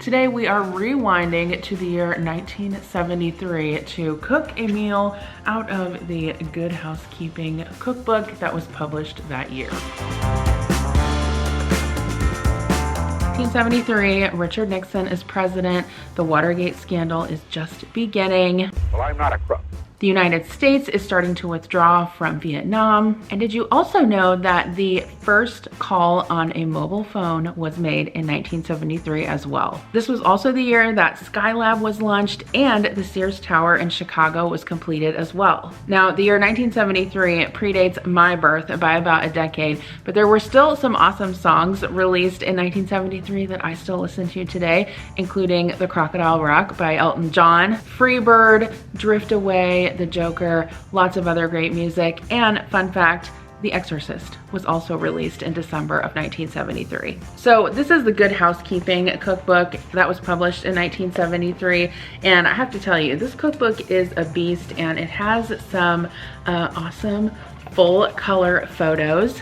Today we are rewinding to the year 1973 to cook a meal out of the Good Housekeeping cookbook that was published that year. 1973, Richard Nixon is president. The Watergate scandal is just beginning. Well, I'm not a crook. The United States is starting to withdraw from Vietnam. And did you also know that the first call on a mobile phone was made in 1973 as well? This was also the year that Skylab was launched and the Sears Tower in Chicago was completed as well. Now, the year 1973 predates my birth by about a decade, but there were still some awesome songs released in 1973 that I still listen to today, including The Crocodile Rock by Elton John, Freebird, Drift Away, The Joker, lots of other great music, and fun fact, The Exorcist was also released in December of 1973. So this is the Good Housekeeping cookbook that was published in 1973, and I have to tell you, this cookbook is a beast, and it has some awesome full color photos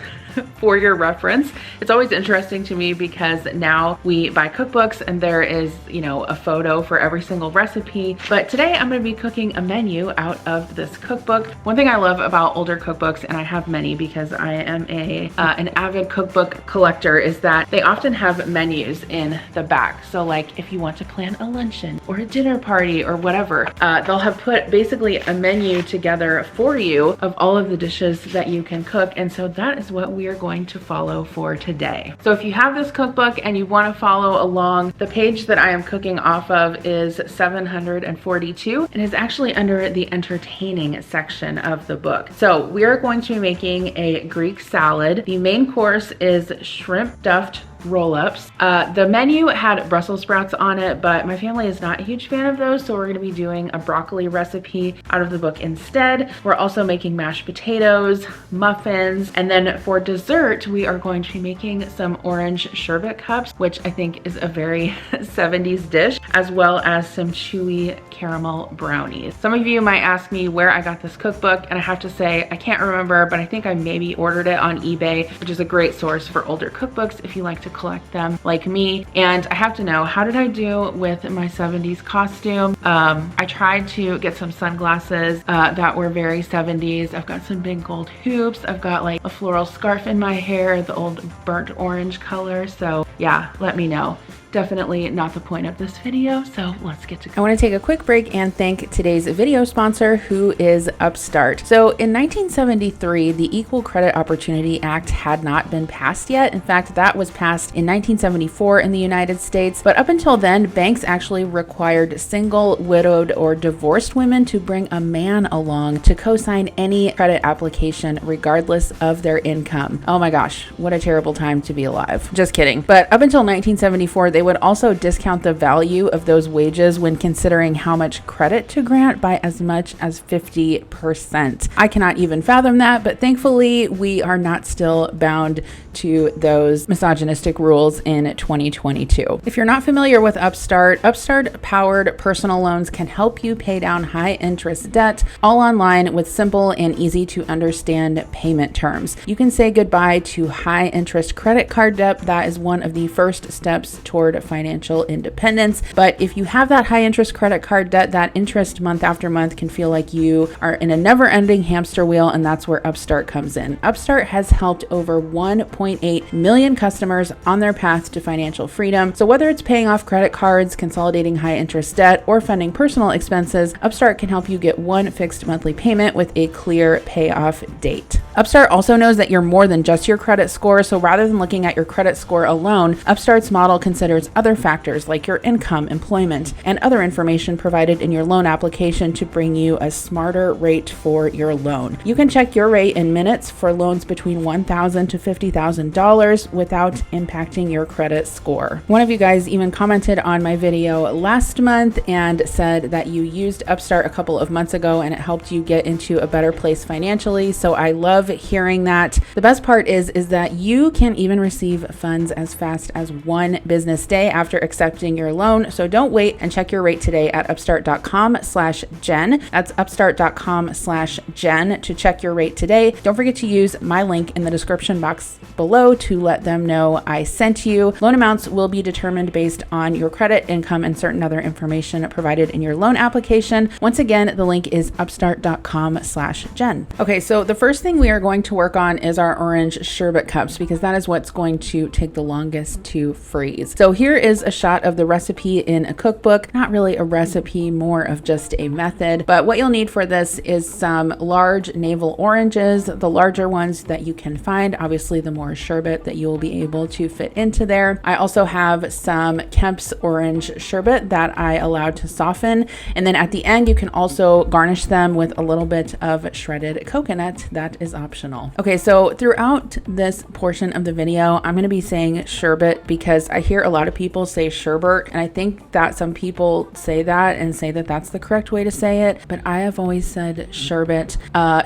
for your reference. It's always interesting to me because now we buy cookbooks and there is, you know, a photo for every single recipe. But today I'm going to be cooking a menu out of this cookbook. One thing I love about older cookbooks, and I have many because I am an avid cookbook collector, is that they often have menus in the back. So like if you want to plan a luncheon or a dinner party or whatever, they'll have put basically a menu together for you of all of the dishes that you can cook. And so that is what we are going to follow for today. So if you have this cookbook and you want to follow along, the page that I am cooking off of is 742 and is actually under the entertaining section of the book. So we are going to be making a Greek salad. The main course is shrimp stuffed roll-ups. The menu had Brussels sprouts on it, but my family is not a huge fan of those, so we're going to be doing a broccoli recipe out of the book instead. We're also making mashed potatoes, muffins, and then for dessert, we are going to be making some orange sherbet cups, which I think is a very 70s dish, as well as some Chewy caramel brownies. Some of you might ask me where I got this cookbook, and I have to say, I can't remember, but I think I maybe ordered it on eBay, which is a great source for older cookbooks if you like to collect them like me. And I have to know, how did I do with my 70s costume? I tried to get some sunglasses that were very 70s. I've got some big gold hoops. I've got like a floral scarf in my hair, the old burnt orange color. So yeah, let me know. Definitely not the point of this video, so let's get to. I want to take a quick break and thank today's video sponsor, who is Upstart. So in 1973, the Equal Credit Opportunity Act had not been passed yet. In fact, that was passed in 1974 in the United States. But up until then, banks actually required single, widowed, or divorced women to bring a man along to co-sign any credit application, regardless of their income. Oh my gosh, what a terrible time to be alive. Just kidding. But up until 1974, they would also discount the value of those wages when considering how much credit to grant by as much as 50%. I cannot even fathom that, but thankfully we are not still bound to those misogynistic rules in 2022. If you're not familiar with Upstart, Upstart-powered personal loans can help you pay down high-interest debt all online with simple and easy-to-understand payment terms. You can say goodbye to high-interest credit card debt. That is one of the first steps toward financial independence. But if you have that high-interest credit card debt, that interest month after month can feel like you are in a never-ending hamster wheel, and that's where Upstart comes in. Upstart has helped over 1.8 million customers on their path to financial freedom. So whether it's paying off credit cards, consolidating high-interest debt, or funding personal expenses, Upstart can help you get one fixed monthly payment with a clear payoff date. Upstart also knows that you're more than just your credit score, so rather than looking at your credit score alone, Upstart's model considers other factors like your income, employment, and other information provided in your loan application to bring you a smarter rate for your loan. You can check your rate in minutes for loans between $1,000 to $50,000 without impacting your credit score. One of you guys even commented on my video last month and said that you used Upstart a couple of months ago and it helped you get into a better place financially. So I love hearing that. The best part is that you can even receive funds as fast as one business business day after accepting your loan. So don't wait and check your rate today at upstart.com/Jen. That's upstart.com/Jen to check your rate today. Don't forget to use my link in the description box below to let them know I sent you. Loan amounts will be determined based on your credit, income, and certain other information provided in your loan application. Once again, the link is upstart.com/Jen. Okay, so the first thing we are going to work on is our orange sherbet cups, because that is what's going to take the longest to freeze. So here is a shot of the recipe in a cookbook. Not really a recipe, more of just a method. But what you'll need for this is some large navel oranges, the larger ones that you can find. Obviously, the more sherbet that you will be able to fit into there. I also have some Kemp's orange sherbet that I allowed to soften. And then at the end, you can also garnish them with a little bit of shredded coconut. That is optional. Okay, so throughout this portion of the video, I'm going to be saying sherbet because I hear a lot of people say sherbet, and I think that some people say that and say that that's the correct way to say it, but I have always said sherbet.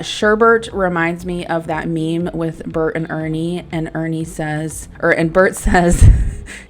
Sherbet reminds me of that meme with Bert and Ernie, and Bert says,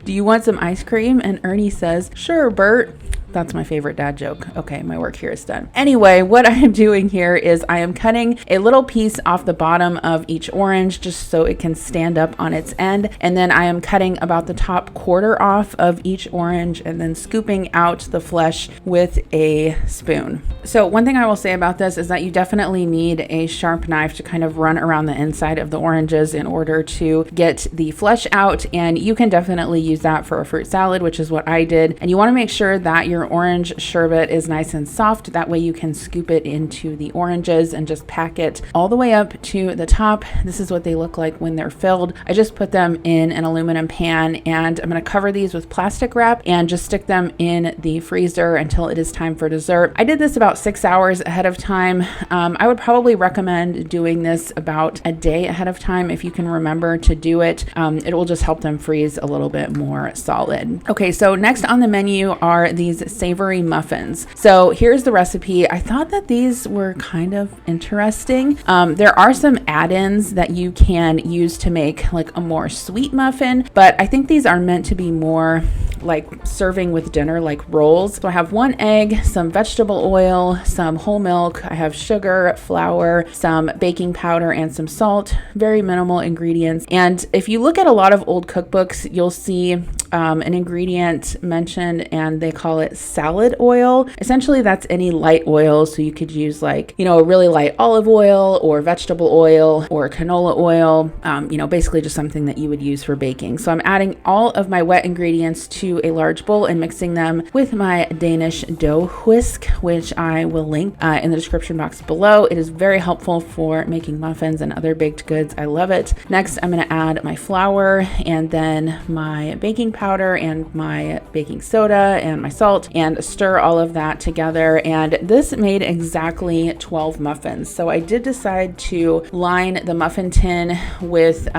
"Do you want some ice cream?" And Ernie says, "Sure, Bert." That's my favorite dad joke. Okay, my work here is done. Anyway, what I am doing here is I am cutting a little piece off the bottom of each orange just so it can stand up on its end. And then I am cutting about the top quarter off of each orange and then scooping out the flesh with a spoon. So one thing I will say about this is that you definitely need a sharp knife to kind of run around the inside of the oranges in order to get the flesh out. And you can definitely use that for a fruit salad, which is what I did. And you want to make sure that your orange sherbet is nice and soft. That way you can scoop it into the oranges and just pack it all the way up to the top. This is what they look like when they're filled. I just put them in an aluminum pan, and I'm going to cover these with plastic wrap and just stick them in the freezer until it is time for dessert. I did this about 6 hours ahead of time. I would probably recommend doing this about a day ahead of time if you can remember to do it. It will just help them freeze a little bit more solid. Okay, so next on the menu are these savory muffins. So here's the recipe. I thought that these were kind of interesting. There are some add-ins that you can use to make like a more sweet muffin, but I think these are meant to be more like serving with dinner, like rolls. So I have 1 egg, some vegetable oil, some whole milk. I have sugar, flour, some baking powder, and some salt. Very minimal ingredients. And if you look at a lot of old cookbooks, you'll see an ingredient mentioned, and they call it salad oil. Essentially, that's any light oil. So you could use like, a really light olive oil or vegetable oil or canola oil, basically just something that you would use for baking. So I'm adding all of my wet ingredients to a large bowl and mixing them with my Danish dough whisk, which I will link in the description box below. It is very helpful for making muffins and other baked goods. I love it. Next, I'm going to add my flour and then my baking powder and my baking soda and my salt and stir all of that together. And this made exactly 12 muffins. So I did decide to line the muffin tin with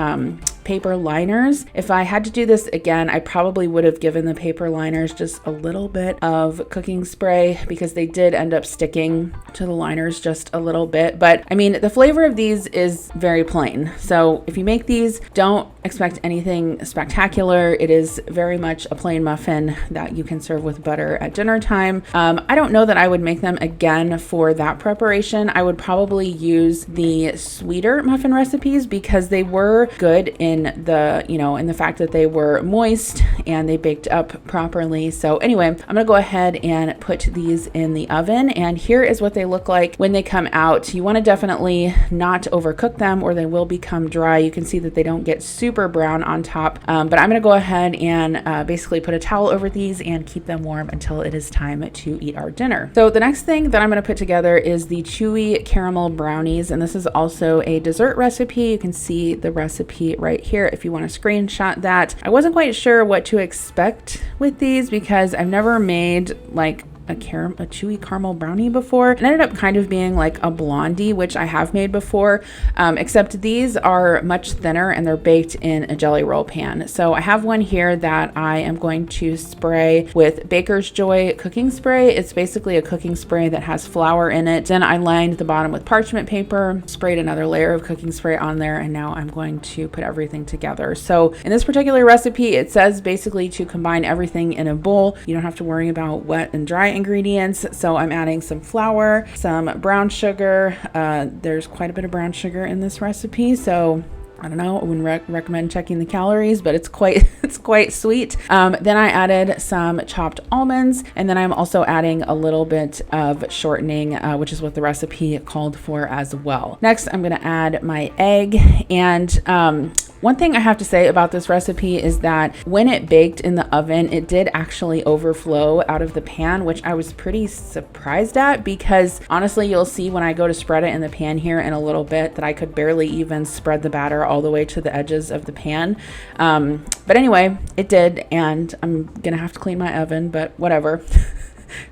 paper liners. If I had to do this again, I probably would have given the paper liners just a little bit of cooking spray because they did end up sticking to the liners just a little bit. But I mean, the flavor of these is very plain. So if you make these, don't expect anything spectacular. It is very much a plain muffin that you can serve with butter at dinner time. I don't know that I would make them again for that preparation. I would probably use the sweeter muffin recipes because they were good in the fact that they were moist and they baked up properly. So anyway, I'm gonna go ahead and put these in the oven, and here is what they look like when they come out. You want to definitely not overcook them or they will become dry. You can see that they don't get super brown on top, but I'm gonna go ahead and basically put a towel over these and keep them warm until it is time to eat our dinner. So the next thing that I'm gonna put together is the Chewy caramel brownies, and this is also a dessert recipe. You can see the recipe right here if you want to screenshot that. I wasn't quite sure what to expect with these because I've never made like a chewy caramel brownie before. It ended up kind of being like a blondie, which I have made before, except these are much thinner and they're baked in a jelly roll pan. So I have one here that I am going to spray with Baker's Joy cooking spray. It's basically a cooking spray that has flour in it. Then I lined the bottom with parchment paper, sprayed another layer of cooking spray on there, and now I'm going to put everything together. So in this particular recipe, it says basically to combine everything in a bowl. You don't have to worry about wet and dry ingredients. So I'm adding some flour, some brown sugar. There's quite a bit of brown sugar in this recipe, so I don't know, I wouldn't recommend checking the calories, but it's quite sweet. Then I added some chopped almonds, and then I'm also adding a little bit of shortening, which is what the recipe called for as well. Next, I'm gonna add my egg, and one thing I have to say about this recipe is that when it baked in the oven, it did actually overflow out of the pan, which I was pretty surprised at, because honestly, you'll see when I go to spread it in the pan here in a little bit that I could barely even spread the batter all the way to the edges of the pan. But anyway, it did, and I'm gonna have to clean my oven, but whatever.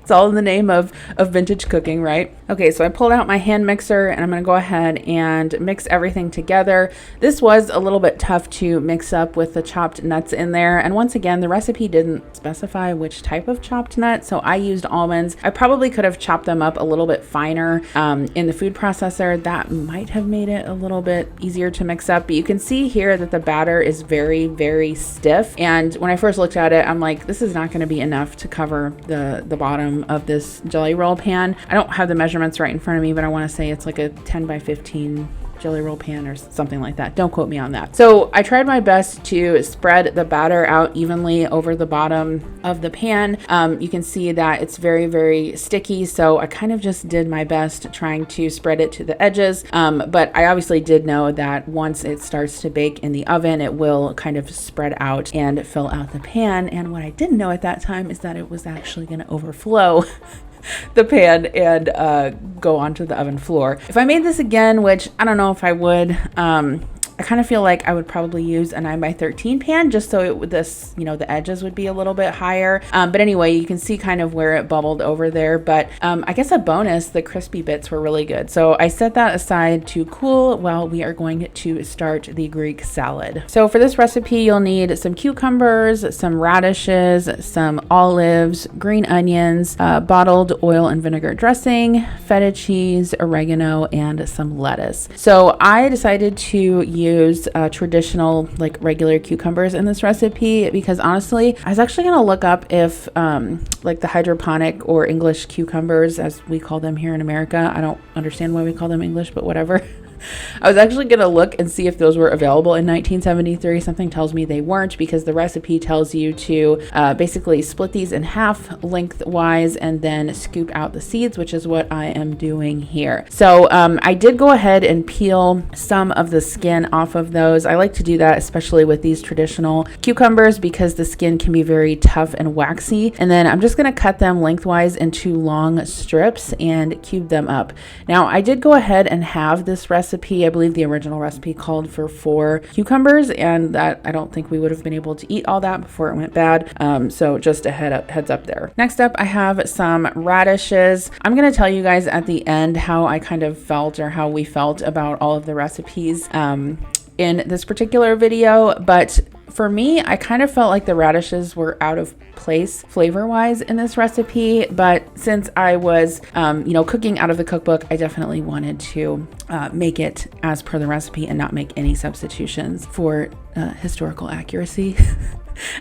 It's all in the name of vintage cooking, right? Okay, so I pulled out my hand mixer and I'm gonna go ahead and mix everything together. This was a little bit tough to mix up with the chopped nuts in there. And once again, the recipe didn't specify which type of chopped nut, so I used almonds. I probably could have chopped them up a little bit finer in the food processor. That might have made it a little bit easier to mix up, but you can see here that the batter is very, very stiff. And when I first looked at it, I'm like, this is not gonna be enough to cover the bottom of this jelly roll pan. I don't have the measurements right in front of me, but I want to say it's like a 10 by 15 jelly roll pan or something like that. Don't quote me on that. So I tried my best to spread the batter out evenly over the bottom of the pan. You can see that it's very, very sticky. So I kind of just did my best trying to spread it to the edges. But I obviously did know that once it starts to bake in the oven, it will kind of spread out and fill out the pan. And what I didn't know at that time is that it was actually going to overflow the pan and go onto the oven floor. If I made this again, which I don't know if I would, I kind of feel like I would probably use a 9 by 13 pan just so it would, this, you know, the edges would be a little bit higher. But anyway, you can see kind of where it bubbled over there. But I guess a bonus, the crispy bits were really good. So I set that aside to cool while we are going to start the Greek salad. So for this recipe, you'll need some cucumbers, some radishes, some olives, green onions, bottled oil and vinegar dressing, feta cheese, oregano, and some lettuce. So I decided to use traditional, like regular cucumbers in this recipe because honestly, I was actually going to look up if like the hydroponic or English cucumbers, as we call them here in America. I don't understand why we call them English, but whatever. I was actually going to look and see if those were available in 1973. Something tells me they weren't because the recipe tells you to basically split these in half lengthwise and then scoop out the seeds, which is what I am doing here. So I did go ahead and peel some of the skin off of those. I like to do that, especially with these traditional cucumbers, because the skin can be very tough and waxy. And then I'm just going to cut them lengthwise into long strips and cube them up. Now, I did go ahead and have this recipe. I believe the original recipe called for 4 cucumbers, and that I don't think we would have been able to eat all that before it went bad. So just a heads up there. Next up, I have some radishes. I'm going to tell you guys at the end how I kind of felt, or how we felt about all of the recipes in this particular video, but for me, I kind of felt like the radishes were out of place flavor-wise in this recipe, but since I was, cooking out of the cookbook, I definitely wanted to make it as per the recipe and not make any substitutions for historical accuracy.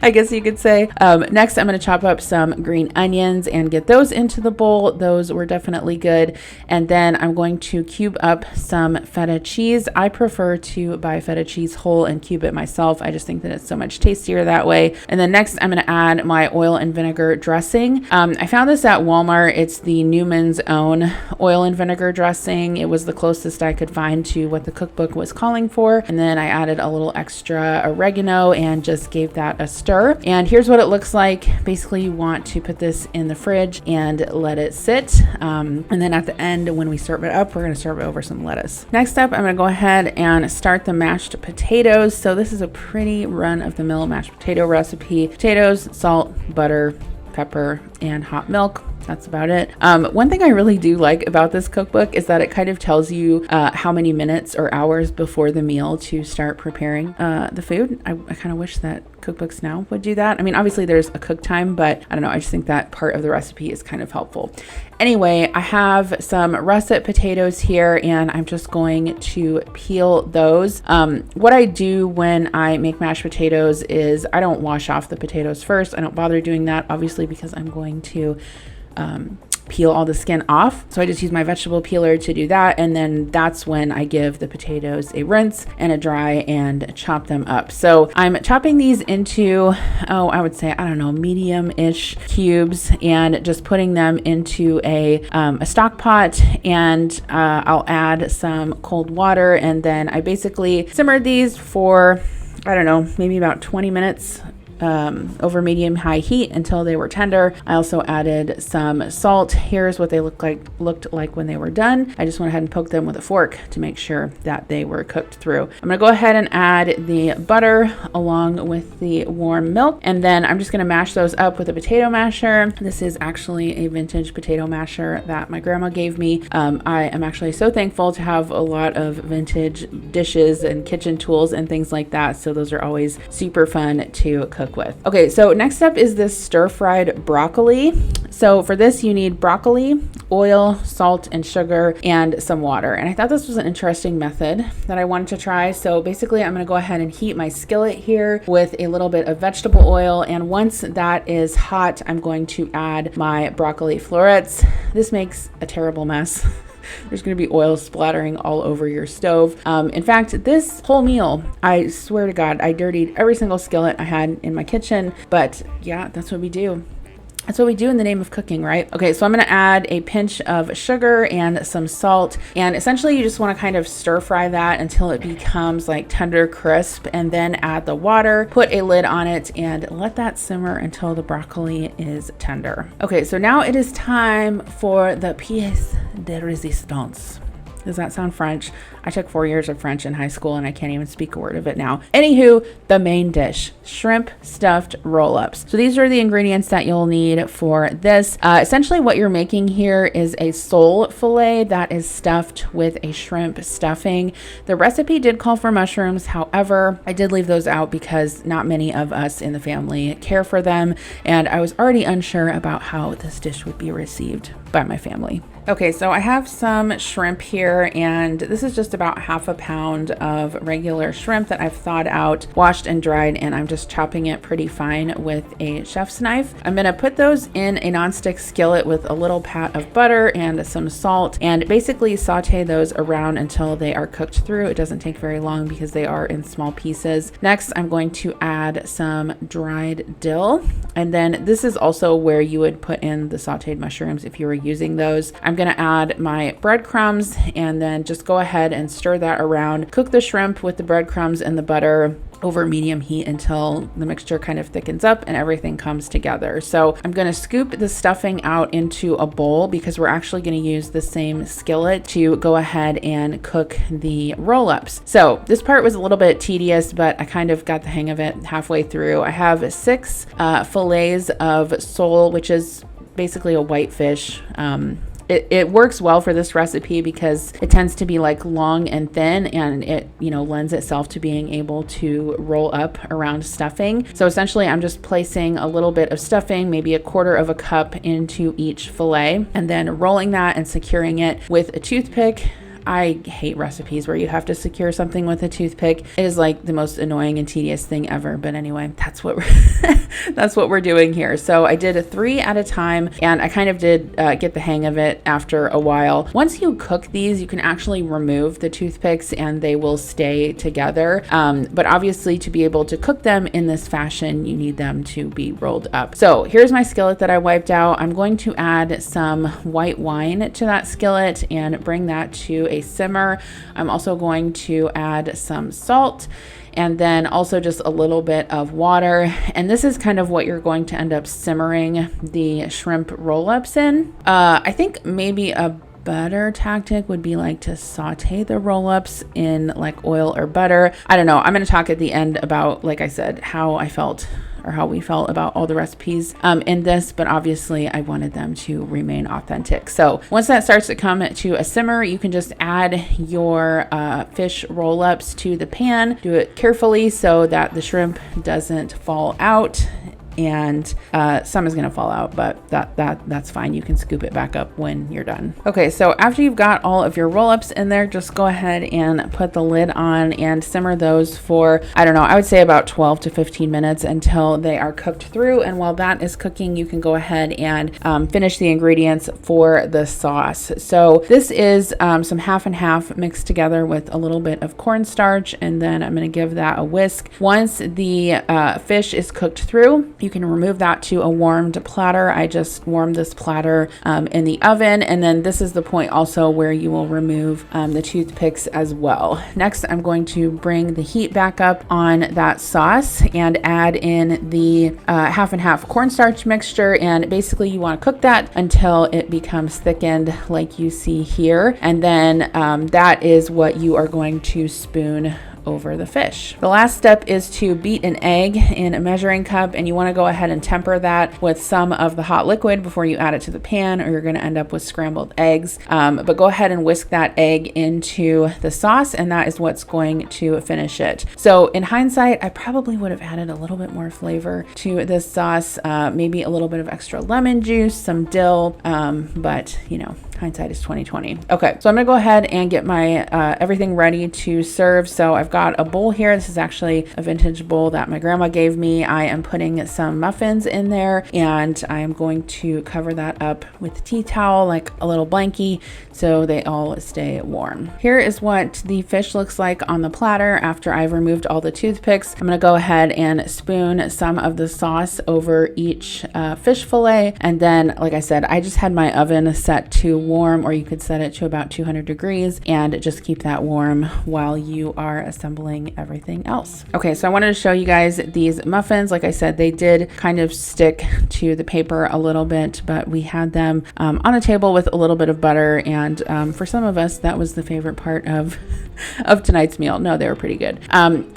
I guess you could say. Next, I'm going to chop up some green onions and get those into the bowl. Those were definitely good. And then I'm going to cube up some feta cheese. I prefer to buy feta cheese whole and cube it myself. I just think that it's so much tastier that way. And then next, I'm going to add my oil and vinegar dressing. I found this at Walmart. It's the Newman's Own oil and vinegar dressing. It was the closest I could find to what the cookbook was calling for. And then I added a little extra oregano and just gave that a stir. And here's what it looks like. Basically, you want to put this in the fridge and let it sit. And then at the end, when we serve it up, we're going to serve it over some lettuce. Next up, I'm going to go ahead and start the mashed potatoes. So this is a pretty run-of-the-mill mashed potato recipe. Potatoes, salt, butter, pepper, and hot milk. that's about it. One thing I really do like about this cookbook is that it kind of tells you how many minutes or hours before the meal to start preparing the food. I kind of wish that cookbooks now would do that. I mean, obviously there's a cook time, but I don't know. I just think that part of the recipe is kind of helpful. Anyway, I have some russet potatoes here and I'm just going to peel those. What I do when I make mashed potatoes is I don't wash off the potatoes first. I don't bother doing that, obviously, because I'm going to peel all the skin off. So I just use my vegetable peeler to do that. And then that's when I give the potatoes a rinse and a dry and chop them up. So I'm chopping these into, I would say, I don't know, medium-ish cubes and just putting them into a stock pot, and I'll add some cold water. And then I basically simmered these for, I don't know, maybe about 20 minutes over medium-high heat until they were tender. I also added some salt. Here's what they looked like when they were done. I just went ahead and poked them with a fork to make sure that they were cooked through. I'm gonna go ahead and add the butter along with the warm milk, and then I'm just gonna mash those up with a potato masher. This is actually a vintage potato masher that my grandma gave me. I am actually so thankful to have a lot of vintage dishes and kitchen tools and things like that, so those are always super fun to cook with. Okay, so next up is this stir-fried broccoli. So for this you need broccoli, oil, salt, and sugar, and some water. And I thought this was an interesting method that I wanted to try. So basically I'm gonna go ahead and heat my skillet here with a little bit of vegetable oil, and once that is hot, I'm going to add my broccoli florets. This makes a terrible mess. There's going to be oil splattering all over your stove. In fact, this whole meal, I swear to God, I dirtied every single skillet I had in my kitchen. But yeah, that's what we do. That's what we do in the name of cooking, right? Okay, so I'm gonna add a pinch of sugar and some salt, and essentially you just wanna kind of stir fry that until it becomes like tender crisp, and then add the water, put a lid on it, and let that simmer until the broccoli is tender. Okay, so now it is time for the pièce de résistance. Does that sound French? I took 4 years of French in high school and I can't even speak a word of it now. Anywho, the main dish, shrimp stuffed roll-ups. So these are the ingredients that you'll need for this. Essentially what you're making here is a sole fillet that is stuffed with a shrimp stuffing. The recipe did call for mushrooms. However, I did leave those out because not many of us in the family care for them. And I was already unsure about how this dish would be received by my family. Okay, so I have some shrimp here, and this is just about half a pound of regular shrimp that I've thawed out, washed and dried, and I'm just chopping it pretty fine with a chef's knife. I'm gonna put those in a nonstick skillet with a little pat of butter and some salt, and basically saute those around until they are cooked through. It doesn't take very long because they are in small pieces. Next, I'm going to add some dried dill, and then this is also where you would put in the sauteed mushrooms if you were using those. I'm gonna add my breadcrumbs and then just go ahead and stir that around. Cook the shrimp with the breadcrumbs and the butter over medium heat until the mixture kind of thickens up and everything comes together. So I'm going to scoop the stuffing out into a bowl because we're actually going to use the same skillet to go ahead and cook the roll-ups. So this part was a little bit tedious, but I kind of got the hang of it halfway through. I have 6 fillets of sole, which is basically a white fish. It works well for this recipe because it tends to be like long and thin, and it, lends itself to being able to roll up around stuffing. So essentially I'm just placing a little bit of stuffing, maybe 1/4 of a cup, into each fillet, and then rolling that and securing it with a toothpick. I hate recipes where you have to secure something with a toothpick. It is like the most annoying and tedious thing ever. But anyway, that's what we're doing here. So I did 3 at a time, and I kind of did get the hang of it after a while. Once you cook these, you can actually remove the toothpicks and they will stay together. But obviously to be able to cook them in this fashion, you need them to be rolled up. So here's my skillet that I wiped out. I'm going to add some white wine to that skillet and bring that to a simmer. I'm also going to add some salt and then also just a little bit of water. And this is kind of what you're going to end up simmering the shrimp roll-ups in. I think maybe a better tactic would be like to saute the roll-ups in like oil or butter. I don't know. I'm going to talk at the end about, like I said, how I felt or how we felt about all the recipes in this, but obviously I wanted them to remain authentic. So once that starts to come to a simmer, you can just add your fish roll-ups to the pan. Do it carefully so that the shrimp doesn't fall out, and some is going to fall out, but that's fine. You can scoop it back up when you're done. Okay, so after you've got all of your roll-ups in there, just go ahead and put the lid on and simmer those for, I don't know, I would say about 12 to 15 minutes until they are cooked through. And while that is cooking, you can go ahead and finish the ingredients for the sauce. So this is some half and half mixed together with a little bit of cornstarch, and then I'm going to give that a whisk. Once the fish is cooked through, you can remove that to a warmed platter. I just warmed this platter in the oven, and then this is the point also where you will remove the toothpicks as well. Next, I'm going to bring the heat back up on that sauce and add in the half and half cornstarch mixture, and basically you want to cook that until it becomes thickened like you see here, and then that is what you are going to spoon over the fish. The last step is to beat an egg in a measuring cup, and you want to go ahead and temper that with some of the hot liquid before you add it to the pan, or you're going to end up with scrambled eggs. But go ahead and whisk that egg into the sauce, and that is what's going to finish it. So in hindsight, I probably would have added a little bit more flavor to this sauce, maybe a little bit of extra lemon juice, some dill, but you know, hindsight is 2020. Okay, so I'm gonna go ahead and get my everything ready to serve. So I've got a bowl here. This is actually a vintage bowl that my grandma gave me. I am putting some muffins in there, and I am going to cover that up with a tea towel, like a little blankie, so they all stay warm. Here is what the fish looks like on the platter after I've removed all the toothpicks. I'm gonna go ahead and spoon some of the sauce over each fish fillet, and then, like I said, I just had my oven set to warm, or you could set it to about 200 degrees and just keep that warm while you are assembling everything else. Okay, so I wanted to show you guys these muffins. Like I said, they did kind of stick to the paper a little bit, but we had them on the table with a little bit of butter, and for some of us, that was the favorite part of tonight's meal. No, they were pretty good.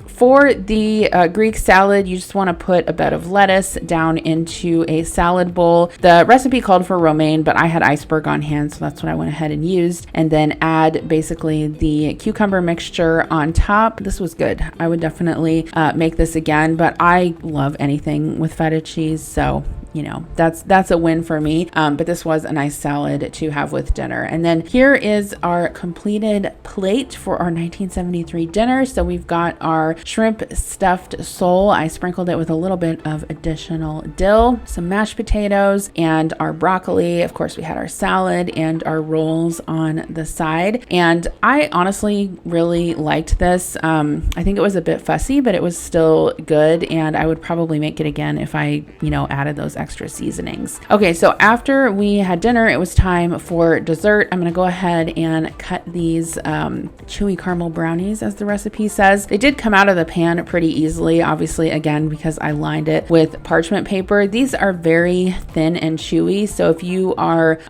For the Greek salad, you just want to put a bed of lettuce down into a salad bowl. The recipe called for romaine, but I had iceberg on hand, so that's what I went ahead and used. And then add basically the cucumber mixture on top. This was good. I would definitely make this again, but I love anything with feta cheese, so you know, that's a win for me. But this was a nice salad to have with dinner. And then here is our completed plate for our 1973 dinner. So we've got our shrimp stuffed sole. I sprinkled it with a little bit of additional dill, some mashed potatoes, and our broccoli. Of course, we had our salad and our rolls on the side. And I honestly really liked this. I think it was a bit fussy, but it was still good. And I would probably make it again if I, added those extra seasonings. Okay, so after we had dinner, it was time for dessert. I'm going to go ahead and cut these chewy caramel brownies, as the recipe says. They did come out of the pan pretty easily, obviously, again, because I lined it with parchment paper. These are very thin and chewy, so if you are,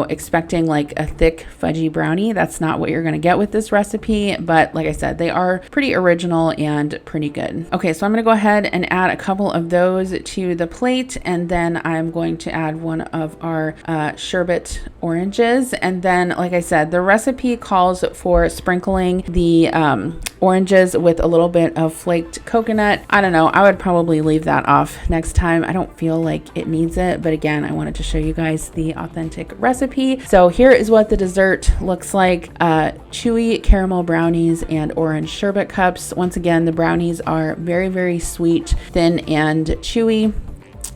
expecting like a thick fudgy brownie, that's not what you're going to get with this recipe. But like I said, they are pretty original and pretty good. Okay, so I'm going to go ahead and add a couple of those to the plate, and then I'm going to add one of our sherbet oranges. And then, like I said, the recipe calls for sprinkling the oranges with a little bit of flaked coconut. I don't know, I would probably leave that off next time. I don't feel like it needs it, but again, I wanted to show you guys the authentic recipe. So here is what the dessert looks like. Chewy caramel brownies and orange sherbet cups. Once again, the brownies are very, very sweet, thin and chewy.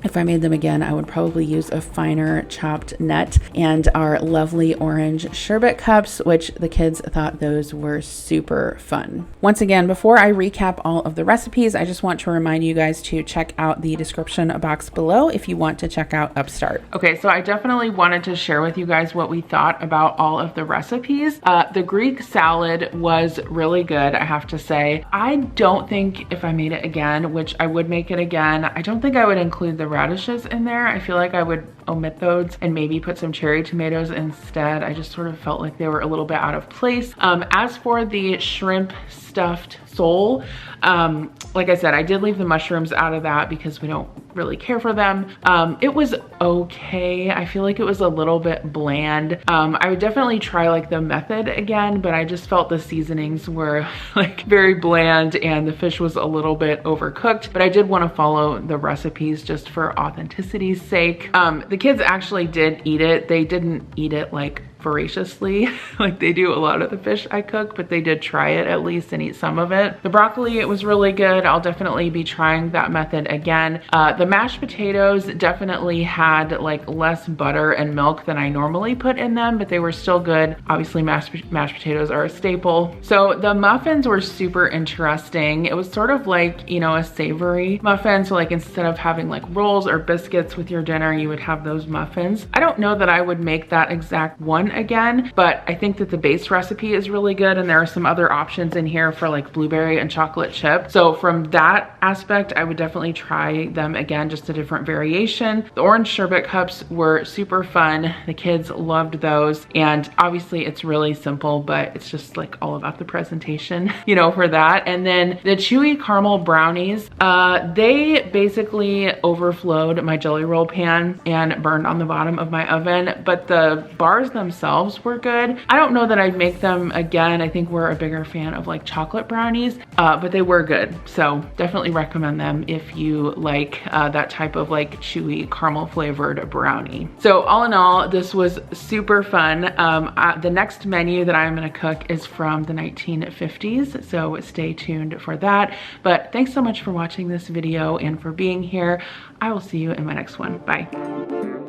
If I made them again, I would probably use a finer chopped nut, and our lovely orange sherbet cups, which the kids thought those were super fun. Once again, before I recap all of the recipes, I just want to remind you guys to check out the description box below if you want to check out Upstart. Okay, so I definitely wanted to share with you guys what we thought about all of the recipes. The Greek salad was really good, I have to say. I don't think if I made it again, which I would make it again, I don't think I would include the radishes in there. I feel like I would omit those and maybe put some cherry tomatoes instead. I just sort of felt like they were a little bit out of place. As for the shrimp stuffed sole, like I said, I did leave the mushrooms out of that because we don't really care for them. It was okay. I feel like it was a little bit bland. I would definitely try like the method again, but I just felt the seasonings were like very bland and the fish was a little bit overcooked, but I did want to follow the recipes just for authenticity's sake. The kids actually did eat it. They didn't eat it like voraciously like they do a lot of the fish I cook, but they did try it at least and eat some of it. The broccoli, it was really good. I'll definitely be trying that method again. The mashed potatoes definitely had like less butter and milk than I normally put in them, but they were still good. Obviously mashed potatoes are a staple. So the muffins were super interesting. It was sort of like, you know, a savory muffin. So like instead of having like rolls or biscuits with your dinner, you would have those muffins. I don't know that I would make that exact one again, but I think that the base recipe is really good and there are some other options in here for like blueberry and chocolate chip. So from that aspect, I would definitely try them again, just a different variation. The orange sherbet cups were super fun. The kids loved those, and obviously it's really simple, but it's just like all about the presentation, you know, for that. And then the chewy caramel brownies, they basically overflowed my jelly roll pan and burned on the bottom of my oven, but the bars themselves were good. I don't know that I'd make them again. I think we're a bigger fan of like chocolate brownies, but they were good. So definitely recommend them if you like that type of like chewy caramel flavored brownie. So all in all, this was super fun. The next menu that I'm gonna cook is from the 1950s, so stay tuned for that. But thanks so much for watching this video and for being here. I will see you in my next one. Bye.